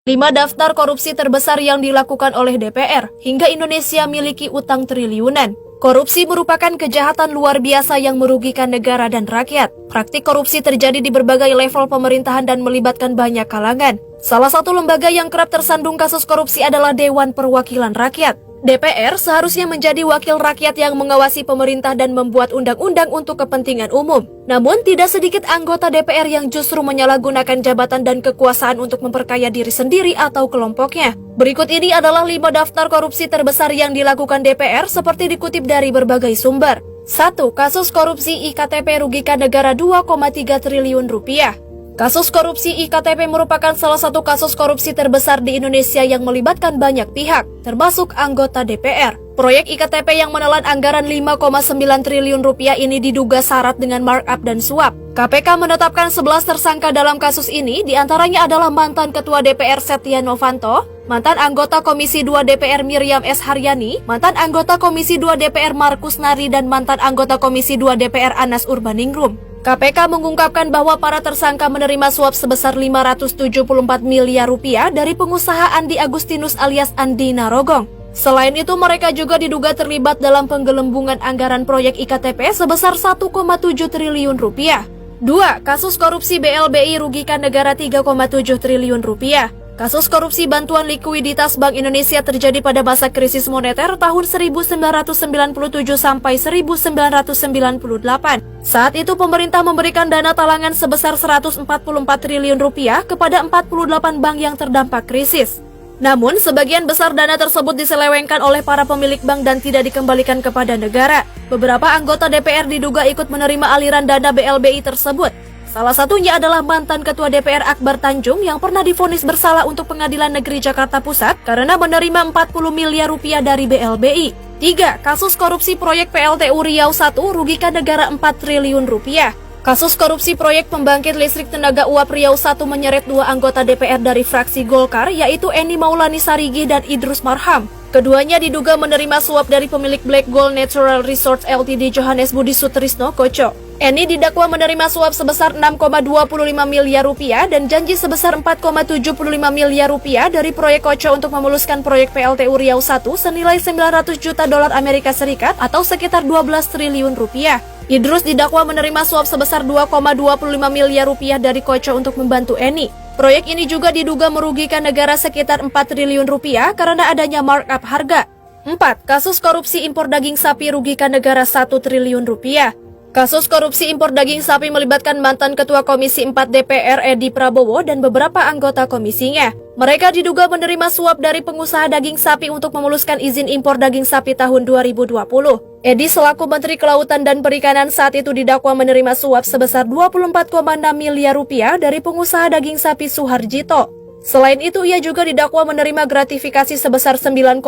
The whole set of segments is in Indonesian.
5 daftar korupsi terbesar yang dilakukan oleh DPR hingga Indonesia miliki utang triliunan. Korupsi merupakan kejahatan luar biasa yang merugikan negara dan rakyat. Praktik korupsi terjadi di berbagai level pemerintahan dan melibatkan banyak kalangan. Salah satu lembaga yang kerap tersandung kasus korupsi adalah Dewan Perwakilan Rakyat. DPR seharusnya menjadi wakil rakyat yang mengawasi pemerintah dan membuat undang-undang untuk kepentingan umum. Namun, tidak sedikit anggota DPR yang justru menyalahgunakan jabatan dan kekuasaan untuk memperkaya diri sendiri atau kelompoknya. Berikut ini adalah 5 daftar korupsi terbesar yang dilakukan DPR seperti dikutip dari berbagai sumber. 1. Kasus korupsi IKTP rugikan negara 2,3 triliun rupiah. Kasus korupsi IKTP merupakan salah satu kasus korupsi terbesar di Indonesia yang melibatkan banyak pihak, termasuk anggota DPR. Proyek IKTP yang menelan anggaran 5,9 triliun rupiah ini diduga syarat dengan markup dan suap. KPK menetapkan 11 tersangka dalam kasus ini, diantaranya adalah mantan Ketua DPR Setia Novanto, mantan anggota Komisi 2 DPR Miriam S. Haryani, mantan anggota Komisi 2 DPR Markus Nari, dan mantan anggota Komisi 2 DPR Anas Urbaningrum. KPK mengungkapkan bahwa para tersangka menerima suap sebesar 574 miliar rupiah dari pengusaha Andi Agustinus alias Andi Narogong. Selain itu, mereka juga diduga terlibat dalam penggelembungan anggaran proyek IKTP sebesar 1,7 triliun rupiah. 2. Kasus korupsi BLBI rugikan negara 3,7 triliun rupiah. Kasus korupsi bantuan likuiditas Bank Indonesia terjadi pada masa krisis moneter tahun 1997 sampai 1998. Saat itu pemerintah memberikan dana talangan sebesar 144 triliun rupiah kepada 48 bank yang terdampak krisis. Namun, sebagian besar dana tersebut diselewengkan oleh para pemilik bank dan tidak dikembalikan kepada negara. Beberapa anggota DPR diduga ikut menerima aliran dana BLBI tersebut. Salah satunya adalah mantan Ketua DPR Akbar Tanjung yang pernah divonis bersalah untuk Pengadilan Negeri Jakarta Pusat karena menerima 40 miliar rupiah dari BLBI. 3. Kasus korupsi proyek PLTU Riau 1 rugikan negara 4 triliun rupiah. Kasus korupsi proyek pembangkit listrik tenaga uap Riau 1 menyeret 2 anggota DPR dari fraksi Golkar, yaitu Eni Maulani Sarigih dan Idrus Marham. Keduanya diduga menerima suap dari pemilik Black Gold Natural Resources Ltd Johannes Budi Sutrisno Koco. Eni didakwa menerima suap sebesar 6,25 miliar rupiah dan janji sebesar 4,75 miliar rupiah dari proyek Koco untuk memuluskan proyek PLTU Riau 1 senilai 900 juta dolar Amerika Serikat atau sekitar 12 triliun rupiah. Idrus didakwa menerima suap sebesar 2,25 miliar rupiah dari Koco untuk membantu Eni. Proyek ini juga diduga merugikan negara sekitar 4 triliun rupiah karena adanya markup harga. 4. Kasus korupsi impor daging sapi rugikan negara 1 triliun rupiah. Kasus korupsi impor daging sapi melibatkan mantan Ketua Komisi 4 DPR Edi Prabowo dan beberapa anggota komisinya. Mereka diduga menerima suap dari pengusaha daging sapi untuk memuluskan izin impor daging sapi tahun 2020. Edi selaku Menteri Kelautan dan Perikanan saat itu didakwa menerima suap sebesar 24,6 miliar rupiah dari pengusaha daging sapi Suharjito. Selain itu, ia juga didakwa menerima gratifikasi sebesar 9,8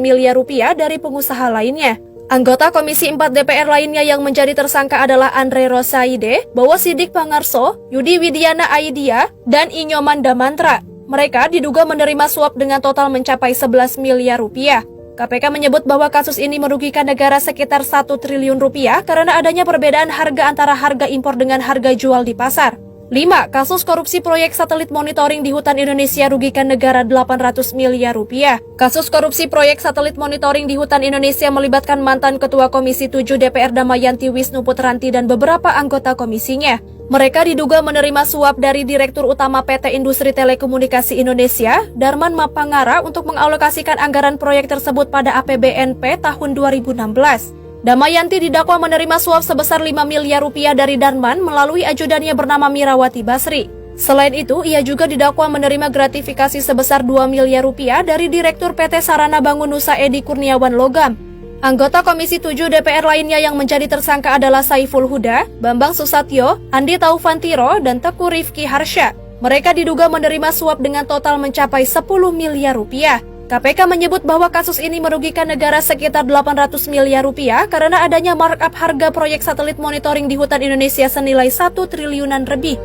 miliar rupiah dari pengusaha lainnya. Anggota Komisi 4 DPR lainnya yang menjadi tersangka adalah Andre Rosaide, Bowo Sidik Pangarso, Yudi Widiana Aidia, dan Inyoman Damantra. Mereka diduga menerima suap dengan total mencapai 11 miliar rupiah. KPK menyebut bahwa kasus ini merugikan negara sekitar 1 triliun rupiah karena adanya perbedaan harga antara harga impor dengan harga jual di pasar. 5. Kasus korupsi proyek satelit monitoring di hutan Indonesia rugikan negara 800 miliar rupiah. Kasus korupsi proyek satelit monitoring di hutan Indonesia melibatkan mantan Ketua Komisi 7 DPR Damayanti Wisnu Putranti dan beberapa anggota komisinya. Mereka diduga menerima suap dari Direktur Utama PT Industri Telekomunikasi Indonesia, Darman Mapangara, untuk mengalokasikan anggaran proyek tersebut pada APBNP tahun 2016. Damayanti didakwa menerima suap sebesar 5 miliar rupiah dari Darman melalui ajudannya bernama Mirawati Basri. Selain itu, ia juga didakwa menerima gratifikasi sebesar 2 miliar rupiah dari Direktur PT Sarana Bangun Nusa Edi Kurniawan Logam. Anggota Komisi 7 DPR lainnya yang menjadi tersangka adalah Saiful Huda, Bambang Susatyo, Andi Taufantiro, dan Teku Rifki Harsha. Mereka diduga menerima suap dengan total mencapai 10 miliar rupiah. KPK menyebut bahwa kasus ini merugikan negara sekitar 800 miliar rupiah karena adanya markup harga proyek satelit monitoring di hutan Indonesia senilai 1 triliunan lebih.